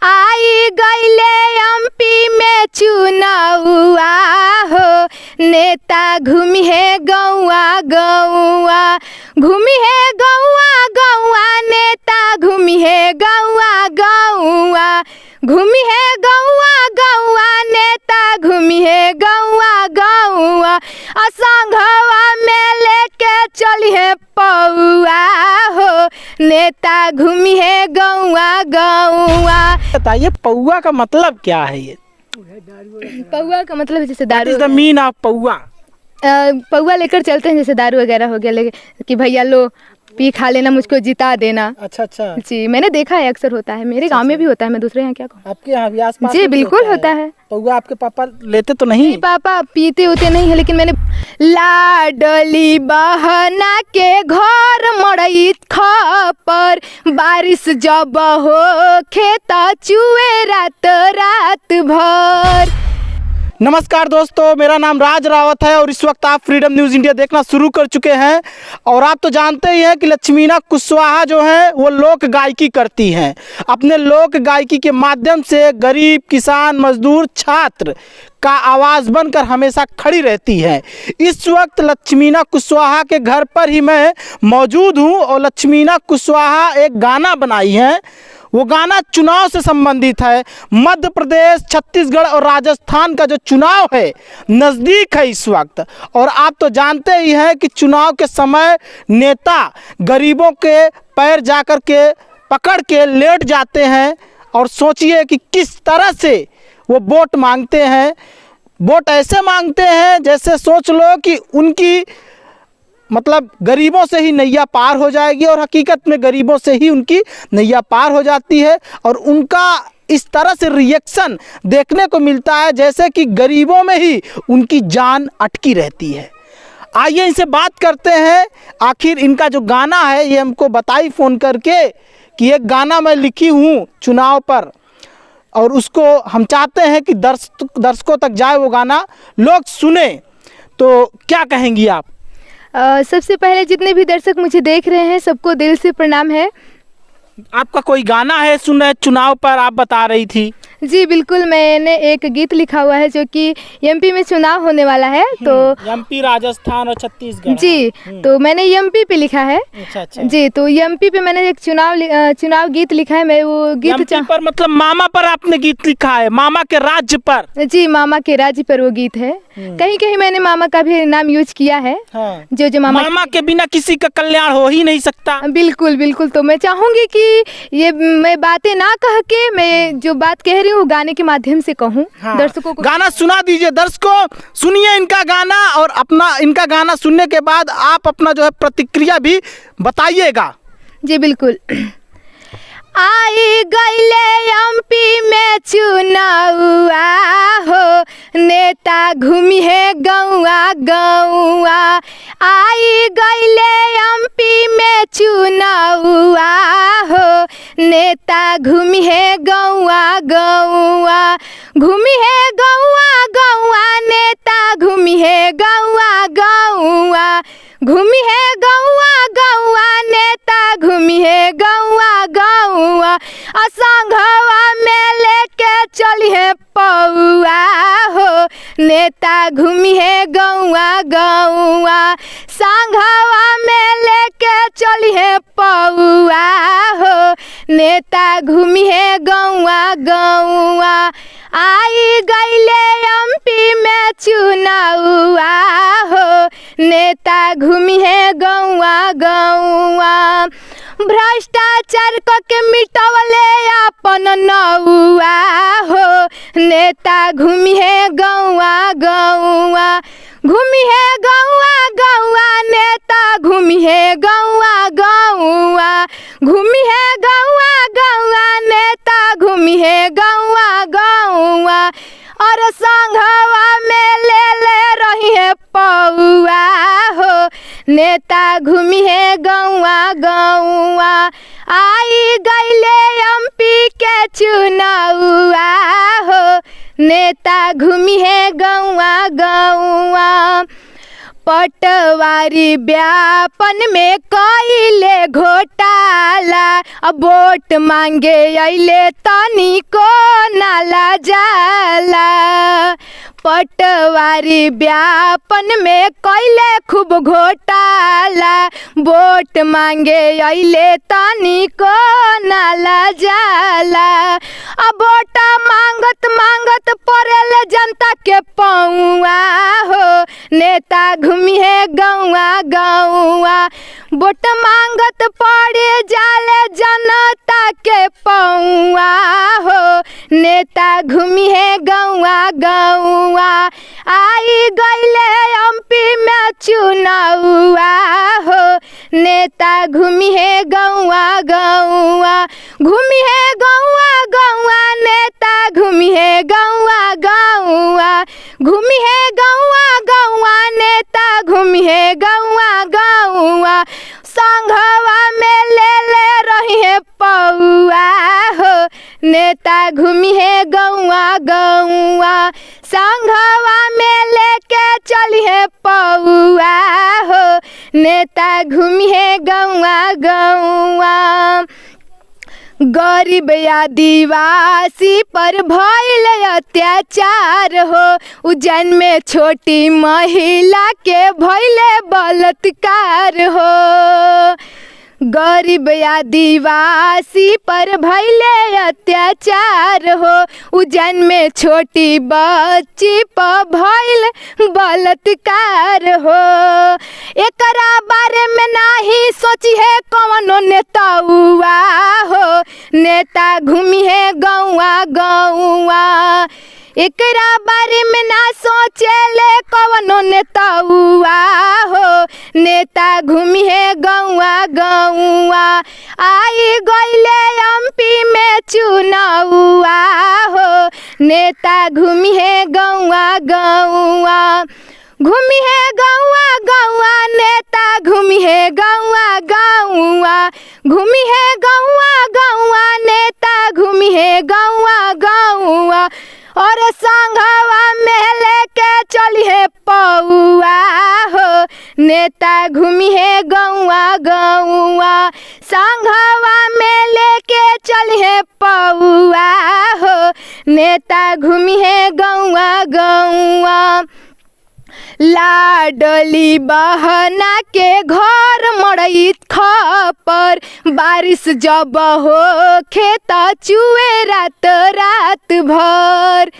आई गईले एमपी में चुनावा हो, नेता घूमी है गौआ गौआ, घूमी है गौआ गौआ, नेता घूमी है गौआ गौआ, घूमी है गौआ गौआ, नेता घूमी है गौआ गौआ, असंघवा में लेके चली है पौआ हो, नेता घूमी है गौआ गौआ। बताइए पौआ का मतलब क्या है? ये पौआ का मतलब जैसे दारू, द मीन ऑफ पौआ? पौआ लेकर चलते हैं, जैसे दारू वगैरह हो गया लेके कि भैया लो पी खा लेना, मुझको जिता देना। अच्छा अच्छा जी, मैंने देखा है, अक्सर होता है, मेरे गांव में भी होता है, मैं दूसरे यहाँ क्या कहूँ। आपके यहाँ भी आसपास? जी बिल्कुल होता है। पौआ आपके पापा लेते तो नहीं? पापा पीते होते नहीं है, लेकिन मैंने लाडली बहना के घर मड़ई खपर, बारिश जब हो खेत चुए रात रात भर। नमस्कार दोस्तों, मेरा नाम राज रावत है और इस वक्त आप फ्रीडम न्यूज़ इंडिया देखना शुरू कर चुके हैं। और आप तो जानते ही हैं कि लक्ष्मीना कुशवाहा जो हैं वो लोक गायकी करती हैं। अपने लोक गायकी के माध्यम से गरीब, किसान, मजदूर, छात्र का आवाज़ बनकर हमेशा खड़ी रहती है। इस वक्त लक्ष्मीना कुशवाहा के घर पर ही मैं मौजूद हूँ और लक्ष्मीना कुशवाहा एक गाना बनाई है। वो गाना चुनाव से संबंधित है। मध्य प्रदेश, छत्तीसगढ़ और राजस्थान का जो चुनाव है नज़दीक है इस वक्त, और आप तो जानते ही हैं कि चुनाव के समय नेता गरीबों के पैर जाकर के पकड़ के लेट जाते हैं। और सोचिए कि किस तरह से वो वोट मांगते हैं। वोट ऐसे मांगते हैं जैसे सोच लो कि उनकी मतलब गरीबों से ही नैया पार हो जाएगी, और हकीकत में गरीबों से ही उनकी नैया पार हो जाती है। और उनका इस तरह से रिएक्शन देखने को मिलता है जैसे कि गरीबों में ही उनकी जान अटकी रहती है। आइए इनसे बात करते हैं, आखिर इनका जो गाना है ये हमको बताई फ़ोन करके कि एक गाना मैं लिखी हूँ चुनाव पर, और उसको हम चाहते हैं कि दर्शकों तक जाए वो गाना, लोग सुने। तो क्या कहेंगी आप? सबसे पहले जितने भी दर्शक मुझे देख रहे हैं सबको दिल से प्रणाम है। आपका कोई गाना है सुन रहे चुनाव पर, आप बता रही थी? जी बिल्कुल, मैंने एक गीत लिखा हुआ है जो कि एमपी में चुनाव होने वाला है। तो एमपी, राजस्थान और छत्तीसगढ़। जी, तो मैंने एमपी पे लिखा है। अच्छा अच्छा। जी, तो एमपी पे मैंने एक चुनाव गीत लिखा है। मैं वो गीत पर मतलब मामा पर आपने गीत लिखा है? मामा के राज्य पर? जी, मामा के राज्य पर वो गीत है। कहीं कहीं मैंने मामा का भी नाम यूज किया है। हाँ। जो मामा के बिना किसी का कल्याण हो ही नहीं सकता। बिल्कुल बिल्कुल। तो मैं चाहूंगी कि ये मैं बातें ना कह के मैं जो बात कह रही हूँ गाने के माध्यम से कहूँ। हाँ। दर्शकों को गाना सुना दीजिए। दर्शकों सुनिए इनका गाना, और अपना इनका गाना सुनने के बाद आप अपना जो है प्रतिक्रिया भी बताइएगा। जी बिल्कुल। आई गईले एमपी में चुनावा हो, नेता घूमी है गौआ गौआ, आई गईले एमपी में चुनावा हो, नेता घूमी है गौआ गौआ, घूमी है गौआ गौआ, नेता घूमी है गौआ गौआ, घूमी है गौआ गौआ, नेता घूमी है गौआ गौआ, असंघवा में लेके चली है पौआ हो, नेता घूमी है गौआ गौआ, संघवा में लेके चली है पौआ हो, नेता घूमी है गौआ गौआ, आई गईले एमपी में चुनावा हो, नेता घूमी है गौआ गौआ, भ्रष्टाचार के मिटवले अपन नौआ हो, नेता घूमी है गौआ गौआ, घूमी है गौआ गौआ, नेता घूमी है गौआ गौआ, घूमी है गौआ गौआ, नेता घूमी है गौआ गौआ, और संघवा में ले रही है पौआ हो, नेता घूमी है गौआ गौआ, आई गईले एमपी के चुनावा हो, नेता घूमी है गौआ गौआ, पटवारी व्यापन में कइले घोटाला, अब वोट मांगे अइले तनिको नाला जाला। पटवारी व्यापन में कइले खूब घोटाला, वोट मांगे अइले तनिको नाला जाला। अब वोट मांगत मांगत पड़ेल जनता के पौआ हो, नेता घूमी है गौआ गौआ। वोट मांगत पड़े जाले जनता के पौआ हो, नेता घूमी है गौआ गौआ। आई गइले एमपी में चुनावा हो, नेता घूमी है गौआ गौआ। घूमी है गौआ गौआ, नेता घूमी है गौआ गौआ। घूमी है गौआ गौआ, नेता घूमी है गौआ गौआ। संघवा में ले रही है पौआ हो, नेता घूमी है गौआ गौआ। संघवा में लेके चली है पौआ हो, नेता घूमी है गौआ गौआ। गरीब आदिवासी पर भइल अत्याचार हो, उज्जैन में छोटी महिला के भइले बलात्कार हो। गरीब आदिवासी पर भइले अत्याचार हो, उज्जैन में छोटी बच्ची पर भइल बलात्कार हो। एकरा बारे में नाही सोची है कौनो नेताउआ हो, नेता घूमी है गौआ गौआ। एकरा बारे में ना सोचेले कौनो नेताउआ हो, नेता घूमी है गौआ गौआ। आई गइले एमपी में चुनावा हो, नेता घूमी है गौआ गौआ। घूमी है गौआ गौआ, नेता घूमी है गौआ गौआ। घूमी है गौआ गौआ, नेता घूमी है गौआ गौआ। और संघवा में लेके चली है पौआ हो, नेता घूमी है गौआ गौआ। संघवा में लेके चली है पौआ हो, नेता घूमी है गौआ गौआ। लाडली बहना के घर मड़ई खपर, बारिश जब हो खेत चुए रात रात भर।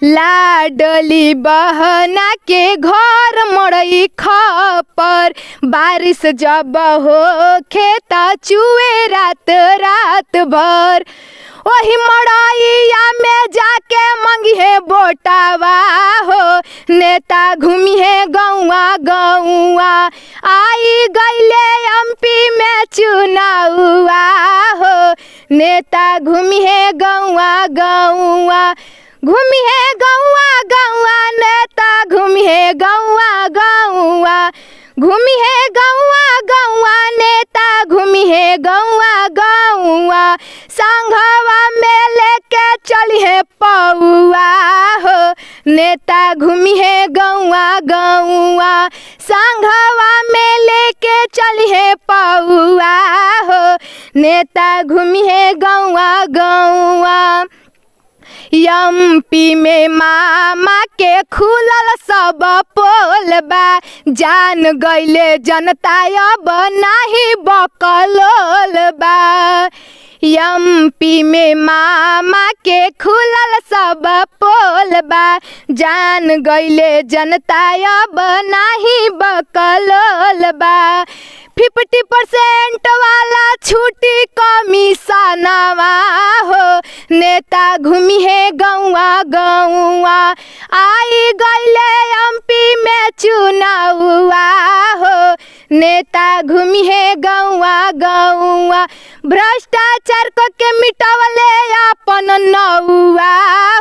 लाडली बहना के घर मड़ई खपर, बारिश जब हो खेत चुए रात रात भर। वही मड़ैया में जाके मंगी है बोटावा हो, नेता घूमी है गौआ गौआ। आई गइले एमपी में चुनावा हो, नेता घूमी है गौआ गौआ। घूमी है गौआ गौआ, नेता घूमी है गौआ गौआ। घूमी है गौआ गौआ, नेता घूमी है गौआ गौआ। संघवा में लेके चली है पौआ हो, नेता घूमी है गौआ गौआ। संघवा में लेके चली है पौआ हो, नेता घूमी है गौआ गौआ। एमपी में मामा के खुलल सब पोल बा, जान गइले जनता अब नाही बकलोल बा। एमपी में मामा के खुलल सब पोल बा, जान गइले जनता अब नाही बकलोल बा। 50% वाला छूटी कमीशनवा हो, नेता घूमी है गौआ गौआ। आई गइले एमपी में चुनावा हो, नेता घूमी है गौआ गौआ। भ्रष्टाचार को के मिटावले अपन नौआ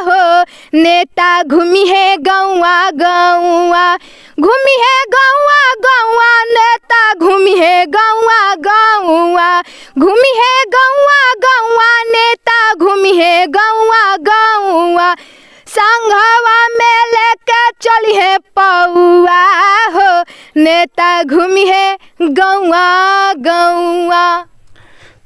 हो, नेता घूमी है गौआ गौआ। घूमी है गौआ गौआ, नेता घूमी है गौआ गौआ। घूमी है गौआ गौआ, नेता घूमी है गौआ गौआ। संघवा में लेके चली है पौआ हो, नेता घूमी है गौआ गौआ।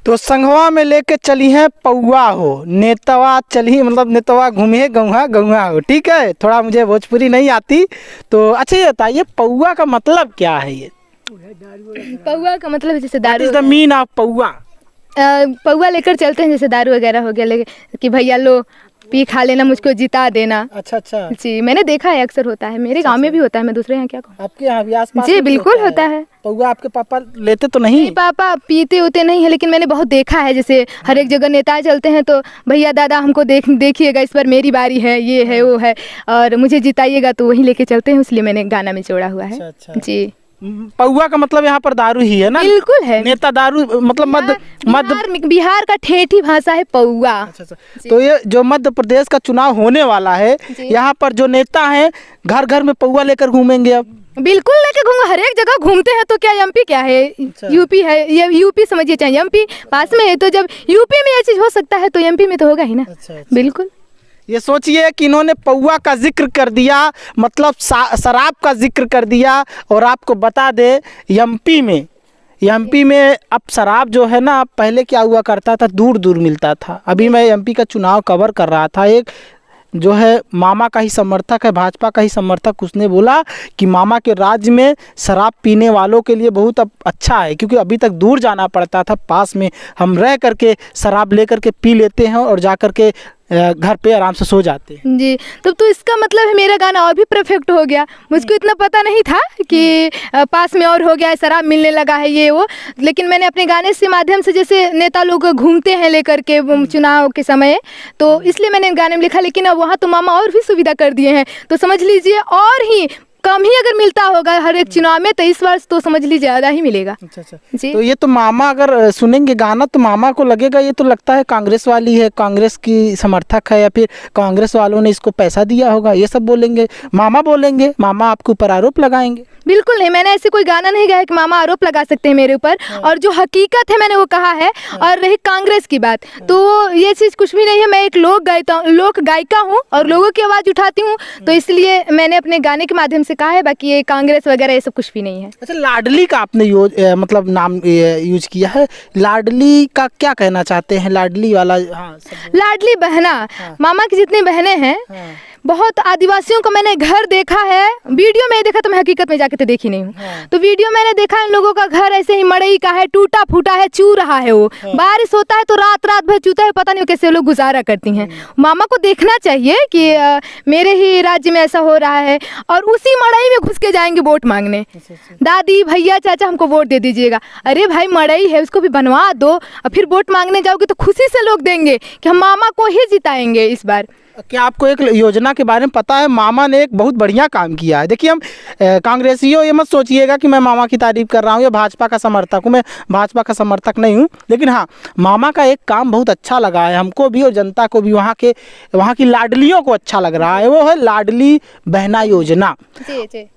तो संघवा में लेके चली है पौआ हो, नेतवा चली मतलब नेतवा घूमी है गौआ गौआ हो। ठीक है, थोड़ा मुझे भोजपुरी नहीं आती तो अच्छा ये बताइए पौआ का मतलब क्या है? ये पौआ का मतलब जैसे दारू, इज द मीन ऑफ पौआ। पौआ लेकर चलते हैं, जैसे दारू वगैरह हो गया लेके कि भैया लो पी खा लेना, मुझको जिता देना। अच्छा अच्छा जी, मैंने देखा है, अक्सर होता है, मेरे गांव में भी होता है, मैं दूसरे यहाँ क्या कहूँ। आपके यहाँ भी आसपास जी में भी बिल्कुल होता है। पौआ आपके पापा लेते तो नहीं? नहीं, पापा पीते होते नहीं है, लेकिन मैंने बहुत देखा है, जैसे हर एक जगह नेता चलते हैं तो भैया दादा हमको देखिएगा, इस पर मेरी बारी है, ये है वो है और मुझे जिताइएगा, तो वही लेके चलते हैं, इसलिए मैंने गाना में जोड़ा हुआ है। अच्छा। जी, पौआ का मतलब यहाँ पर दारू ही है ना? बिल्कुल है। नेता दारू मतलब बिहार का ठेठी भाषा है पौआ। अच्छा। तो ये जो मध्य प्रदेश का चुनाव होने वाला है, यहाँ पर जो नेता हैं घर घर में पौआ लेकर घूमेंगे अब? बिल्कुल लेके घूमो, हर एक जगह घूमते हैं। तो क्या एमपी क्या है? यूपी है, ये यूपी समझिए, चाहे एमपी पास में है, तो जब यूपी में ये चीज हो सकता है तो एमपी में तो होगा ही ना। बिल्कुल। ये सोचिए कि इन्होंने पौआ का जिक्र कर दिया, मतलब शराब का जिक्र कर दिया। और आपको बता दे एमपी में अब शराब जो है ना, पहले क्या हुआ करता था, दूर दूर मिलता था। अभी मैं एमपी का चुनाव कवर कर रहा था, एक जो है मामा का ही समर्थक है, भाजपा का ही समर्थक, उसने बोला कि मामा के राज्य में शराब पीने वालों के लिए बहुत अब अच्छा है, क्योंकि अभी तक दूर जाना पड़ता था, पास में हम रह करके शराब ले करके पी लेते हैं और जा करके घर पे आराम से सो जाते हैं। जी, तब तो इसका मतलब है मेरा गाना और भी परफेक्ट हो गया। मुझको इतना पता नहीं था कि पास में और हो गया है, शराब मिलने लगा है ये वो, लेकिन मैंने अपने गाने से माध्यम से, जैसे नेता लोग घूमते हैं लेकर के चुनाव के समय, तो इसलिए मैंने गाने में लिखा। लेकिन अब वहाँ तो मामा और भी सुविधा कर दिए हैं, तो समझ लीजिए और ही कम ही अगर मिलता होगा हर एक चुनाव में, तो इस वर्ष तो समझ लीजिए ज़्यादा ही मिलेगा। अच्छा। तो ये तो मामा अगर सुनेंगे गाना तो मामा को लगेगा ये तो लगता है कांग्रेस वाली है, कांग्रेस की समर्थक है, या फिर कांग्रेस वालों ने इसको पैसा दिया होगा, ये सब बोलेंगे। मामा आपके ऊपर आरोप लगाएंगे। बिल्कुल नहीं, मैंने ऐसे कोई गाना नहीं गाया कि मामा आरोप लगा सकते हैं मेरे ऊपर। और जो हकीकत है मैंने वो कहा है। और रही कांग्रेस की बात, तो ये चीज़ कुछ भी नहीं है। मैं एक लोक गायिका हूँ और लोगों की आवाज़ उठाती हूँ, तो इसलिए मैंने अपने गाने के माध्यम से कहा है। बाकी ये कांग्रेस वगैरह ये सब कुछ भी नहीं है। अच्छा, लाडली का आपने मतलब नाम यूज किया है, लाडली का क्या कहना चाहते हैं? लाडली वाला, हाँ, लाडली बहना, मामा की जितनी बहनें हैं, बहुत आदिवासियों को मैंने घर देखा है, वीडियो में देखा, तो मैं हकीकत में जाके तो देखी नहीं हूँ। तो वीडियो मैंने देखा, इन लोगों का घर ऐसे ही मड़ई का है, टूटा फूटा है, चू रहा है वो। बारिश होता है तो रात भर चूता है, पता नहीं कैसे लोग गुजारा करती हैं। मामा को देखना चाहिए कि मेरे ही राज्य में ऐसा हो रहा है, और उसी मड़ई में घुस के जाएंगे वोट मांगने। दादी भैया चाचा हमको वोट दे दीजिएगा। अरे भाई, मड़ई है, उसको भी बनवा दो, और फिर वोट मांगने जाओगे तो खुशी से लोग देंगे कि हम मामा को ही जिताएंगे इस बार। क्या आपको एक योजना के बारे में पता है? मामा ने एक बहुत बढ़िया काम किया है। देखिए, हम कांग्रेसियों ये मत सोचिएगा कि मैं मामा की तारीफ कर रहा हूँ या भाजपा का समर्थक हूँ। मैं भाजपा का समर्थक नहीं हूँ, लेकिन हाँ, मामा का एक काम बहुत अच्छा लगा है हमको भी और जनता को भी, वहाँ की लाडलियों को अच्छा लग रहा है। वो है लाडली बहना योजना।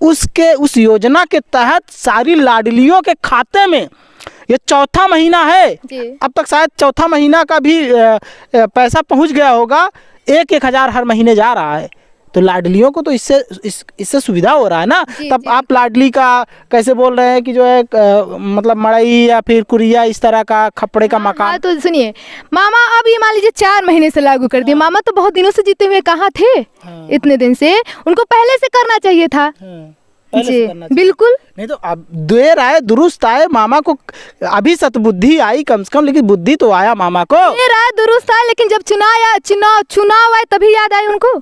उस योजना के तहत सारी लाडलियों के खाते में, ये चौथा महीना है, अब तक शायद चौथा महीना का भी पैसा पहुँच गया होगा। 1,000 हर महीने जा रहा है, तो लाडलियों को तो इससे सुविधा हो रहा है ना। तब आप लाडली का कैसे बोल रहे हैं कि जो है मतलब मड़ई या फिर कुरिया इस तरह का खपड़े का मकान। तो सुनिए, मामा अब ये मान लीजिए 4 महीने से लागू कर दिए। मामा तो बहुत दिनों से जीते हुए कहाँ थे? इतने दिन से उनको पहले से करना चाहिए था। जी बिल्कुल। नहीं तो अब देर आए दुरुस्त आए, मामा को अभी सतबुद्धि आई कम से कम, लेकिन बुद्धि तो आया मामा को। देर आए दुरुस्त आए, लेकिन जब चुनाव आए तभी याद आए उनको।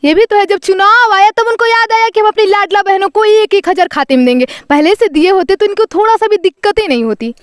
ये भी तो है, जब चुनाव आया तब उनको याद आया कि हम अपनी लाडला बहनों को 1,000 खाते में देंगे। पहले से दिए होते तो इनको थोड़ा सा भी दिक्कतें नहीं होती।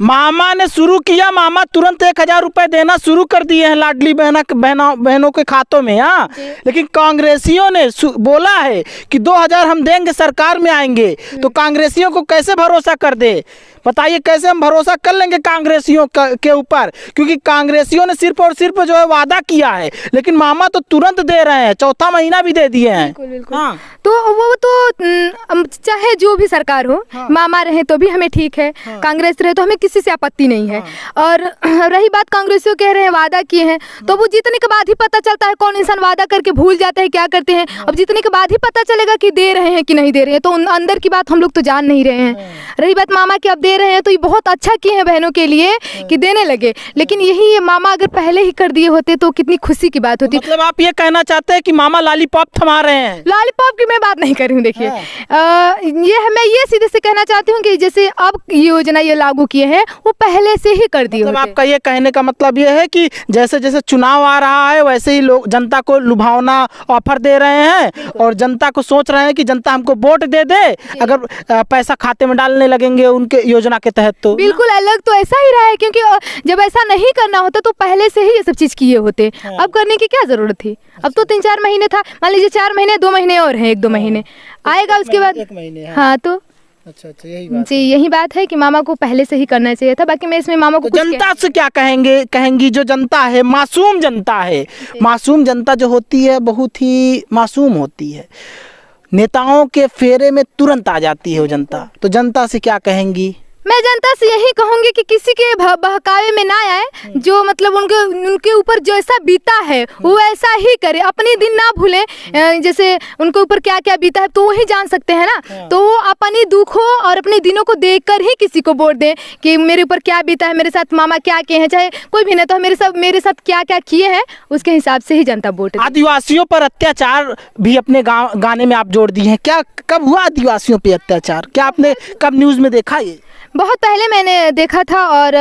मामा ने शुरू किया, मामा तुरंत 1,000 रुपए देना शुरू कर दिए हैं लाडली बहनों के खातों में। हाँ, लेकिन कांग्रेसियों ने बोला है कि 2,000 हम देंगे, सरकार में आएंगे, तो कांग्रेसियों को कैसे भरोसा कर दे? बताइए कैसे हम भरोसा कर लेंगे कांग्रेसियों के ऊपर, क्योंकि कांग्रेसियों ने सिर्फ और सिर्फ जो है वादा किया है, लेकिन मामा तो तुरंत दे रहे हैं, चौथा महीना भी दे दिए हैं। बिल्कुल बिल्कुल। हाँ। तो वो तो चाहे जो भी सरकार हो, हाँ। मामा रहे तो भी हमें ठीक है, हाँ। कांग्रेस रहे तो हमें किसी से आपत्ति नहीं है। हाँ। और रही बात कांग्रेसियों कह रहे हैं वादा किए हैं, तो वो जीतने के बाद ही पता चलता है कौन इंसान वादा करके भूल जाता है क्या करते हैं। अब जीतने के बाद ही पता चलेगा कि दे रहे हैं कि नहीं दे रहे हैं, तो अंदर की बात हम लोग तो जान नहीं रहे हैं। रही बात मामा की, अब दे रहे हैं तो ये बहुत अच्छा किए हैं बहनों के लिए कि देने लगे, लेकिन यही ये मामा अगर पहले ही कर दिए होते तो कितनी खुशी की बात होती। मतलब आप ये कहना चाहते हैं कि मामा लॉलीपॉप थमा रहे हैं? लॉलीपॉप की मैं बात नहीं कर रही हूँ, देखिए मैं ये सीधे से कहना चाहती हूँ कि जैसे अब ये योजना ये लागू किए हैं वो पहले से ही कर दिए मतलब होते। आपका ये कहने का मतलब ये है कि जैसे जैसे चुनाव आ रहा है वैसे ही लोग जनता को लुभावना ऑफर दे रहे हैं, और जनता को सोच रहे हैं कि जनता हमको वोट दे दे अगर पैसा खाते में डालने लगेंगे उनके योजना के तहत। तो बिल्कुल अलग तो ऐसा ही रहा है, क्योंकि जब ऐसा नहीं करना होता तो पहले से ही ये सब चीज किए होते। अब करने की क्या जरूरत थी? अब तो 3-4 महीने था, मान लीजिए 4 महीने, 2 महीने और हैं, 1-2 महीने आएगा उसके बाद। 1 महीने। हाँ तो अच्छा, यही बात जी, यही बात है कि मामा को पहले से ही करना चाहिए था। बाकी मैं इसमें मामा को तो जनता से क्या कहेंगी? जो जनता है, मासूम जनता है, मासूम जनता जो होती है बहुत ही मासूम होती है, नेताओं के फेरे में तुरंत आ जाती है वो जनता। तो जनता से क्या कहेंगी? मैं जनता से यही कहूंगी कि किसी के बहकावे में ना आए, जो मतलब उनके ऊपर जैसा बीता है वो ऐसा ही करे, अपने दिन ना भूलें। जैसे उनके ऊपर क्या क्या बीता है तो वही जान सकते हैं ना, तो वो अपनी दुखों और अपने दिनों को देखकर ही किसी को वोट दें कि मेरे ऊपर क्या बीता है, मेरे साथ मामा क्या किए हैं, चाहे कोई भी नेता तो मेरे साथ क्या क्या किए हैं, उसके हिसाब से ही जनता वोट दे। आदिवासियों पर अत्याचार भी अपने गाने में आप जोड़ दिए हैं, क्या कब हुआ आदिवासियों पे अत्याचार? क्या आपने कब न्यूज़ में देखा? ये बहुत पहले मैंने देखा था और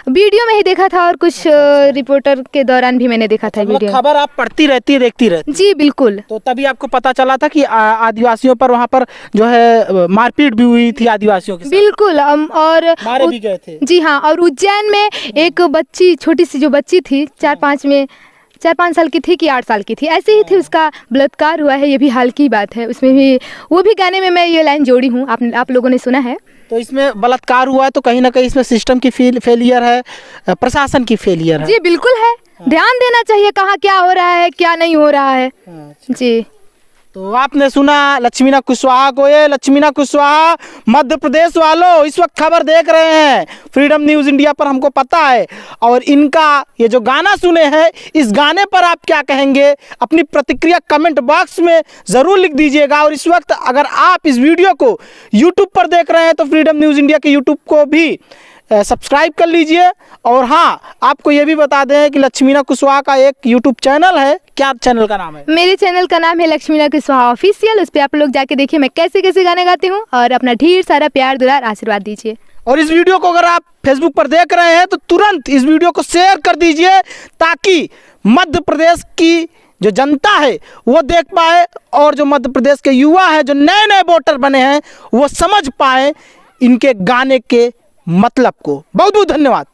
वीडियो में ही देखा था, और कुछ रिपोर्टर के दौरान भी मैंने देखा था वीडियो। खबर आप पढ़ती रहती है, देखती रहती? जी बिल्कुल। तो तभी आपको पता चला था कि आदिवासियों पर वहाँ पर जो है मारपीट भी हुई थी आदिवासियों के साथ? बिल्कुल। और मारे भी गए थे? जी हाँ। और उज्जैन में एक बच्ची, छोटी सी जो बच्ची थी, 4-5 साल की थी कि 8 साल की थी, ऐसे ही थी, उसका बलात्कार हुआ है। ये भी हाल की बात है, उसमें भी वो भी गाने में मैं ये लाइन जोड़ी हूँ, आप लोगों ने सुना है। तो इसमें बलात्कार हुआ है तो कहीं ना कहीं इसमें सिस्टम की फेलियर है, प्रशासन की फेलियर है। जी बिल्कुल है, ध्यान देना चाहिए कहाँ क्या हो रहा है क्या नहीं हो रहा है। जी। तो आपने सुना लक्ष्मीना कुशवाहा को। ये लक्ष्मीना कुशवाहा मध्य प्रदेश वालों इस वक्त खबर देख रहे हैं फ्रीडम न्यूज़ इंडिया पर, हमको पता है। और इनका ये जो गाना सुने हैं, इस गाने पर आप क्या कहेंगे? अपनी प्रतिक्रिया कमेंट बॉक्स में ज़रूर लिख दीजिएगा। और इस वक्त अगर आप इस वीडियो को यूट्यूब पर देख रहे हैं तो फ्रीडम न्यूज़ इंडिया के यूट्यूब को भी सब्सक्राइब कर लीजिए। और हाँ, आपको ये भी बता दें कि लक्ष्मीना कुशवाहा का एक यूट्यूब चैनल है। क्या चैनल का नाम है? मेरे चैनल का नाम है लक्ष्मीना कुशवाहा ऑफिशियल। उस पर आप लोग जाके देखिए मैं कैसे कैसे गाने गाती हूँ, और अपना ढेर सारा प्यार दुलार आशीर्वाद दीजिए। और इस वीडियो को अगर आप फेसबुक पर देख रहे हैं तो तुरंत इस वीडियो को शेयर कर दीजिए, ताकि मध्य प्रदेश की जो जनता है वो देख पाए, और जो मध्य प्रदेश के युवा हैं, जो नए नए वोटर बने हैं, वो समझ पाए इनके गाने के मतलब को। बहुत बहुत धन्यवाद।